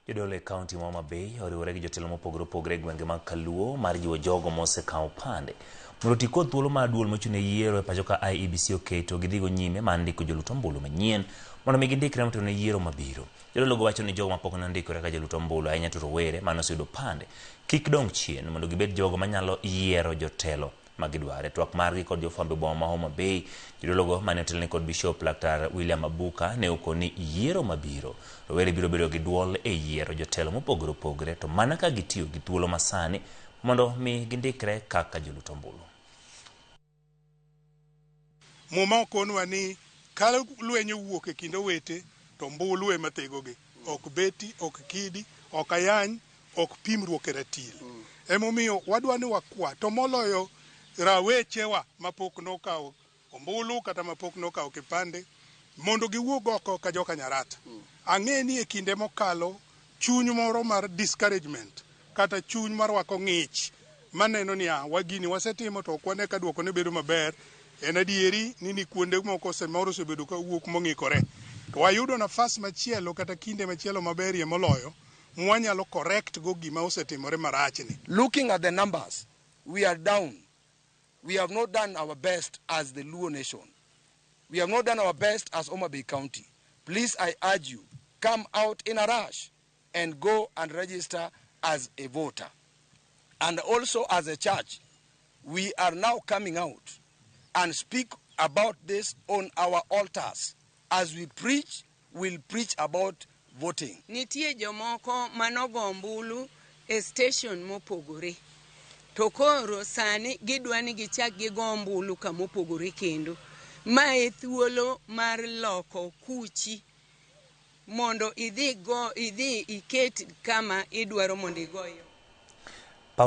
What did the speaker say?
Jodolo e kaunti ma Homa Bay oriwore gi jotelo mopogore opogore e gwenge mag Kaluo mar jiwo jogo mosekawo pande mondo oti kod thuolo mar duol mochune yiero e pacho ka IEBC oketo gidhigo nyime mar ndiko jolut ombulu manyien mondo mi gindikre motelo ne yiero mabiro. Jodologo wacho ni jogo mapok nondikore ka jolut ombulu ahinya to rowere mane oseyudo pande kik dong chien mondo gibed jogo manyalo yiero jotelo magidware. Twak margi kod jofwambo boma ma Homa Bay, jodologo mane otelne kod Bishop Laktar William Abuka ne okoni yiero mabiro rowere biro bedo gi duol e yiero jotelo mopogore opogore to mana ka gitiyo gi thuolo masani mondo mi gindikre kaka jolut ombulu. Muma okonwa ni ka lwenyo wuok e kind owete to ombulu ema tegogi, ok beti, ok kidi, ok ayany, ok pimruok e ratil. Emomiyo wadwa ni wakwa to moloyo rawechewa mapok nokawo ombulu kata mapok nokawo kipande mondo giwuog oko ka joka Nyarata. Ang'e ni e kinde mokalo chuny moro mar discouragement kata chuny mar wako ng'ich maneno ni wagini wasetimo to kwane ka duoko ne bedo maber. En adieri ni kuonde moko semoro osebedo ka wuok mong'ikore. To wayudo nafas machielo kata kinde machielo maberie moloyo mwanyalo correct go gima osetimore marachni. Looking at the numbers, we are down. We have not done our best as the Luo nation. We have not done our best as Homa Bay County. Please, I urge you, come out in a rush and go and register as a voter. And also as a church, we are now coming out and speak about this on our altars. As we preach, we'll preach about voting. Nitie jomoko manogo ombulu e station mopogore. To koro sani gidwani gichak gigo ombulu kamopogore kendo. Ma e thuolo mar loko kuchi mondo idhi iket kama idwaro mondo igoyo.